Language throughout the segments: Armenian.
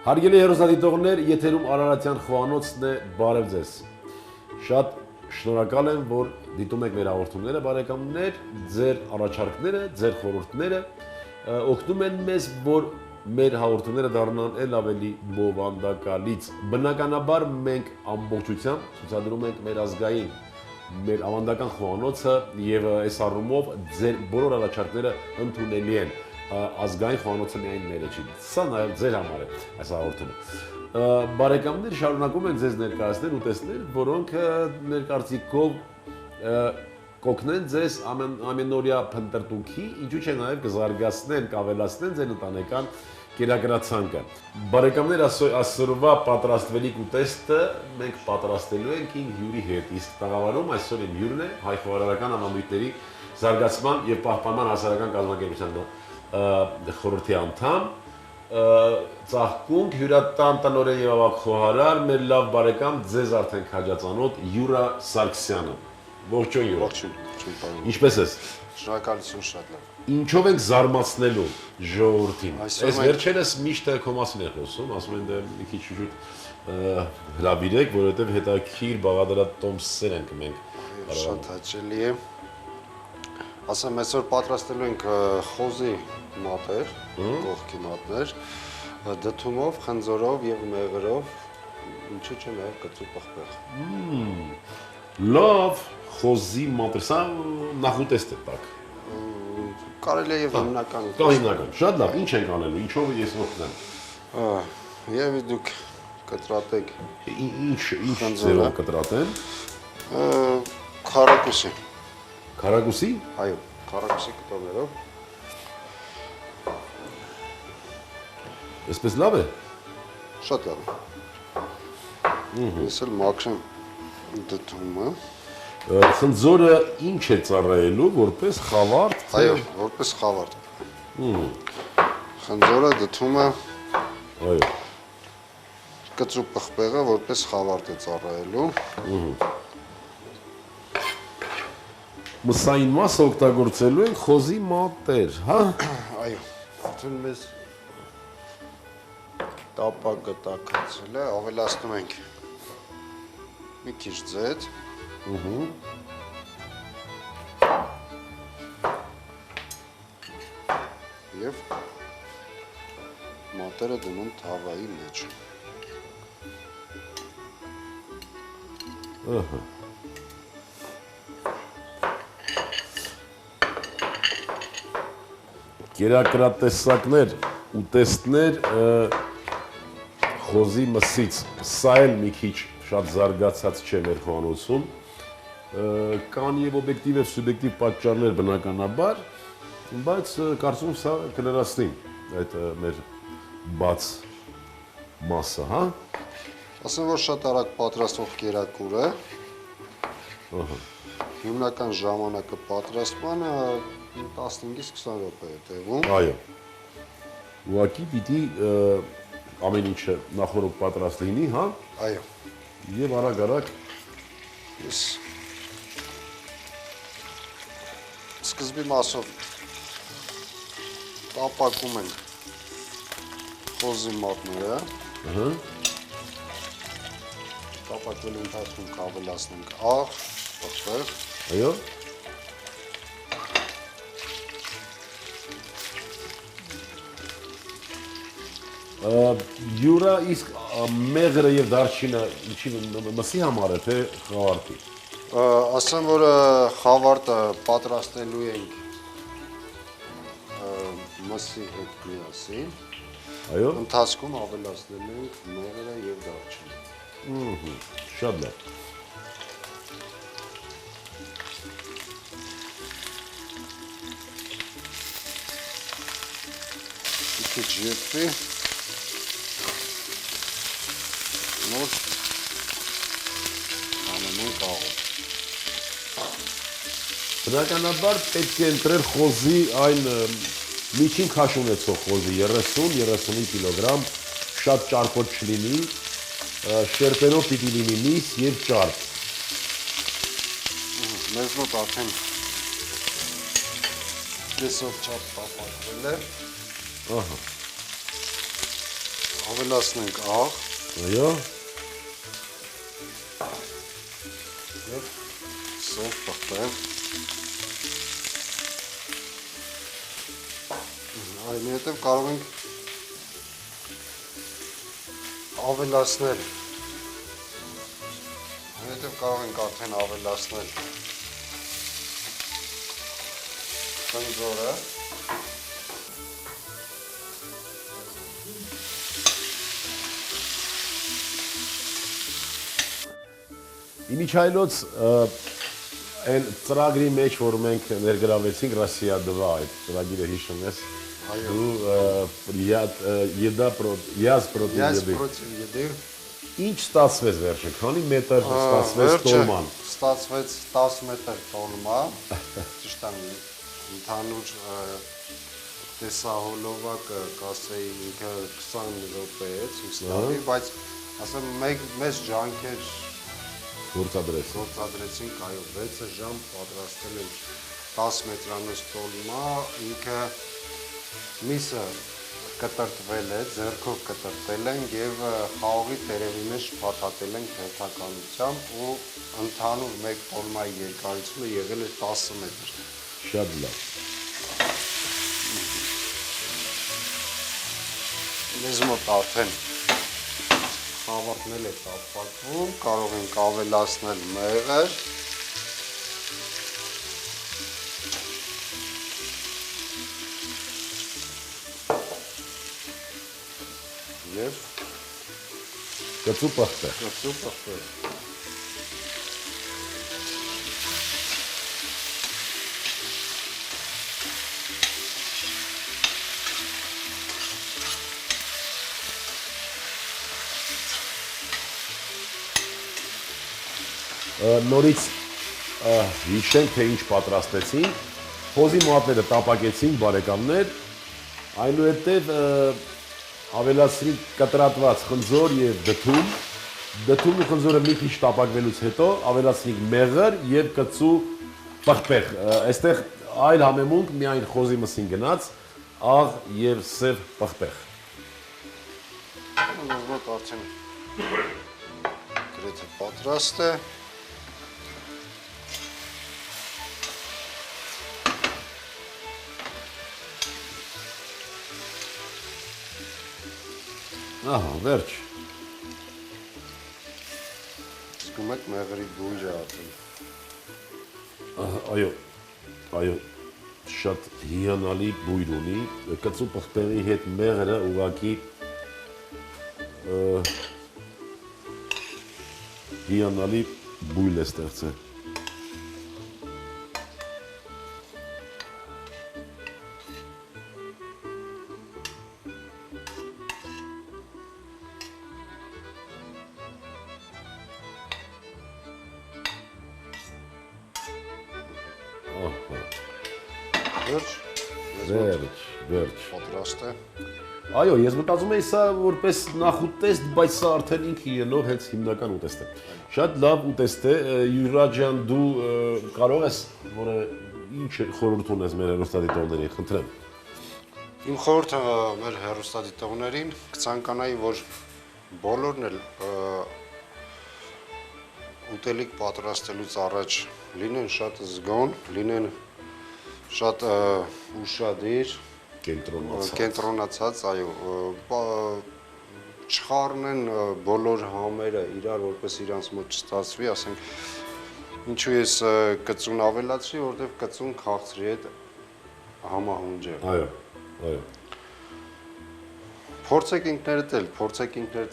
Հարգելի հեռուստադիտողներ, եթերում Արարատյան խոհանոցն է, բարև ձեզ։ Շատ շնորհակալ եմ, որ դիտում եք մեր հաղորդումները, բարեկամներ, ձեր առաջարկները, ձեր խորհուրդները օգնում են մեզ, որ մեր հաղորդումները դառնան ել ավելի բովանդակալից։ Բնականաբար մենք ամբողջությամբ ցուցադրում ենք մեր ազգային, մեր ավանդական խոհանոցը եւ այս առումով ձեր բոլոր առաջարկները ընդունելի են։ Ազգային խոհանոցը միայն մերը չի։ Սա նաև ձեր համար է այս հաղորդումը։ Բարեկամներ շարունակում են ձեզ ներկայացնել ուտեստներ, որոնք ներկայացիկով կօգնեն ձեզ ամենօրյա փնտրտուքի, ինչու՞ չէ նաև կզարգացնեն, կավելացնեն ձեր ընտանեկան կերակրացանկը։ Բարեկամներ, այսօրվա պատրաստվելիք ուտեստը մենք պատրաստելու ենք իմ հյուրի հետ։ Իսկ տաղավարում այսօր իմ հյուրն է հայ խոհարարական ավանդույթների զարգացման եւ պահպանման հասարակական կազմակերպության խորհրդի անդամ, ծաղկունք հյուրատան տնօրեն եւ ավագ խոհարար, մեր լավ բարեկամ, ձեզ արդեն քաջածանոթ Յուրա Սարգսյանը։ Ողջույն Յուրա։ Ողջույն։ Ինչպե՞ս ես։ Շնորհակալություն, շատ լավ։ Ինչով ենք զարմացնելու ժողովրդին։ Այս վերջերս միշտ քո մասին է խոսում, ասում են դե մի քիչ շուտ հրավիրեք, որովհետեւ հետաքրքիր բաղադրատոմսեր ենք մենք։ Շատ հաճելի է։ Ասեմ, այսօր պատրաստելու ենք խոզի մատեր, կողքի մատներ, դդումով, խնձորով եւ մեղրով, ինչու՞ չէ նաեւ կծու պղպեղ։ Լավ, խոզի մատեր, սա նախուտեստ է տակ։ Կարելի է եւ հիմնական։ Կա հիմնական։ Շատ լավ, ինչ ենք անելու, ինչով ես օգնեմ։ Եվ դուք կտրատեք։ Ինչ ձևով կտրատեն։ Քառակուսի։ Քառակուսի։ Այո, քառակուսի կտորներով։ Այսպես լավ է։ Շատ լավ է։ Ես էլ մաքրեմ դդումը։ Խնձորը ինչ է ծառայելու, որպես խավարդ։ Այո, որպես խավարդ։ Խնձորը դդումը։ Այո։ Կծու պղպեղը որպես խավարդ է ծառայելու։ Մսային մասը օգտագործելու են խոզի մատեր, հա։ Այո, արդեն մեզ տապակը տաքացել է, ավելացնում ենք մի քիչ ձեթ։ Եվ մատերը դնում թավայի մեջ։ Կերակրատեսակներ, ուտեստներ խոզի մսից, սա էլ մի քիչ շատ զարգացած չէ մեր խոհանոցում, կան եւ օբյեկտիվ եւ սուբյեկտիվ պատճառներ բնականաբար, բայց կարծում եմ սա կլրացնի այդ մեր բաց մասը, հա։ Ասեմ, որ շատ արագ պատրաստող կերակուր է։ Հիմնական ժամանակը պատրաստմանը 15-ից 20 րոպե է տևում։ Այո։ Ուղղակի պիտի ամեն ինչը նախորդ պատրաստ լինի, հա։ Այո։ Եվ արագ Ես սկզբի մասով տապակում ենք խոզի մատները։ Տապակելու ընթացքում կավելացնենք աղ, պղպեղ։ Այո։ Յուրա իսկ մեղրը եւ դարչինը ինչի մսի համար է թե խավարտի։ Ասեմ, որ խավարտը պատրաստելու ենք մսի հետ միասին։ Այո։ Ընթացքում ավելացնելու ենք մեղրը եւ դարչինը։ Շատ լավ։ Մի քիչ ջրվի։ Նոր անենք աղը։ Բնականաբար պետք է ընտրել խոզի այն միջին քաշ ունեցող խոզի 30-35 կիլոգրամ, շատ ճարպոտ չլինի, շերտերով պիտի լինի միս եւ ճարպ։ Մեզ մոտ արդեն կեսով չափ տապակվել է։ ավելացնենք աղ Այո։ եւ սև պղպեղ։ Այնուհետև կարող ենք ավելացնել արդեն ավելացնել խնձորը Իմիջայլոց այն ծրագրի մեջ, որ մենք ներգրավեցինք Ռոսիա 2 այդ ծրագիրը հիշում ես։ Դու ես против еды Ինչ ստացվեց վերջը, քանի մետր ստացվեց տոլման։ Ստացվեց 10 մետր տոլմա, ճիշտ է, ընդհանուր տեսահոլովակը կասեի ինքը 20 րոպե է ցույց տալի, բայց ասեմ մեծ ջանքեր գործադրեցինք, այո, 6 ժամ պատրաստել ենք 10 մետրանոց տոլմա, ինքը միսը կտրտվել է, ձեռքով կտրտել ենք եւ խաղողի տերևի մեջ փաթաթել ենք հերթականությամբ ու ընդհանուր մեկ տոլմայի երկարությունը եղել է 10 մետր։ Շատ լավ։ Մեզ մոտ արդեն հավաքնել է տապակվում, կարող ենք ավելացնել մեղր։ Եվ Կծու պղպեղ։ կծու պղպեղ։ Նորից հիշենք, թե ինչ պատրաստեցինք, խոզի մատները տապակեցինք, բարեկամներ, այնուհետև ավելացրինք կտրատված խնձոր եւ դդում ու խնձորը մի քիչ տապակվելուց հետո ավելացրինք մեղր եւ կծու պղպեղ, այստեղ այլ համեմունք միայն խոզի մսին գնաց, աղ եւ սև պղպեղ։ Մեզ մոտ արդեն գրեթե պատրաստ է։ Ահա, վերջ։ Զգում եք մեղրի բույրը արդեն։ Այո, շատ հիանալի բույր ունի, կծու պղպեղի հետ մեղրը ուղղակի հիանալի բույր է ստեղծել։ Վերջ։ Պատրաստ է։ Այո, ես մտածում եի սա որպես նախուտեստ, բայց սա արդեն ինքը ելնող հենց հիմնական ուտեստ է։ Շատ լավ ուտեստ է, Յուրա ջան, դու կարող ես ինչ խորհուրդ ունես մեր հեռուստադիտողներին, խնդրեմ։ Իմ խորհուրդը մեր հեռուստադիտողներին կցանկանայի, որ բոլորն էլ ուտելիք պատրաստելուց առաջ լինեն շատ զգոն, լինեն շատ ուշադիր, կենտրոնացած, այո, չխառնեն բոլոր համերը իրար, որպես իրանց մոտ չստացվի, ասենք, ինչու ես կծուն ավելացրի, որովհետև կծուն քաղցրի հետ համահունջ է։ Այո։ Փորձեք ինքներդ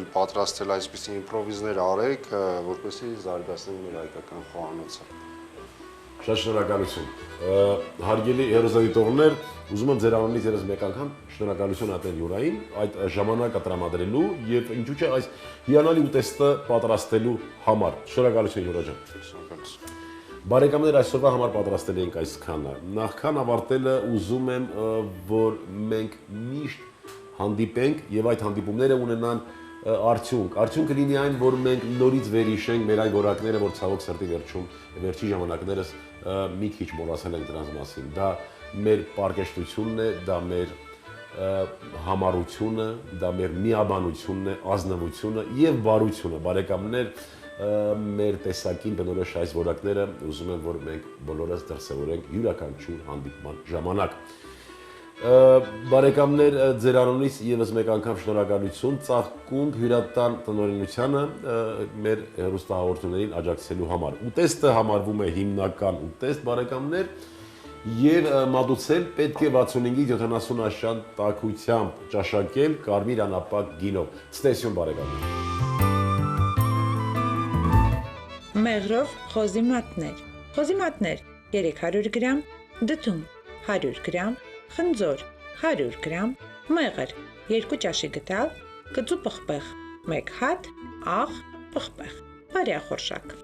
էլ պատրաստել այսպիսի իմպրովիզներ արեք, որպեսզի զարգացնենք մեր հայկական խոհանոցը։ Շատ շնորհակալություն։ Հարգելի հեռուստադիտողներ, ուզում եմ ձեր անունից ևս մեկ անգամ շնորհակալություն ատել Յուրային այդ ժամանակը տրամադրելու եւ ինչու՞ չէ այս հիանալի ուտեստը պատրաստելու համար։ Շնորհակալություն Յուրա ջան։ Շնորհակալություն։ Բարեկամներ, այսօրվա համար պատրաստել էինք այսքանը։ Նախքան ավարտելը ուզում եմ, որ մենք միշտ հանդիպենք եւ այդ հանդիպումները ունենան արդյունք։ Արդյունքը լինի այն, որ մենք նորից վերհիշենք մեր այն որակները, որ ցավոք սրտի վերջի ժամանակներս մի քիչ մոռացել ենք դրանց մասին։ Դա մեր պարկեշտությունն է, դա մեր համառությունը, դա մեր միաբանությունն է, ազնվությունը եւ բարությունը։ Բարեկամներ, մեր տեսակին բնորոշ այս որակները ուզում եմ, որ մենք բոլորս դրսևորենք յուրաքանչյուր հանդիպման ժամանակ։ Բարեկամներ, ձեր անունից եւս մեկ անգամ շնորհակալություն ծաղկում հյուրատան տնօրինությանը մեր հեռուստահաղորդումներին աջակցելու համար։ Ուտեստը համարվում է հիմնական ուտեստ, բարեկամներ, եւ մատուցել պետք է 65-70 աշան տաքությամբ ճաշակել կարմիր անապակ գինով։ Ցտեսություն, բարեկամներ։ Մեղրով խոզի մատներ։ Խոզի մատներ 300 գրամ, դդում 100 գրամ, խնձոր 100 գրամ, մեղր 2 ճաշի գդալ, կծու պղպեղ 1 հատ, աղ, պղպեղ, բարյախորշակ։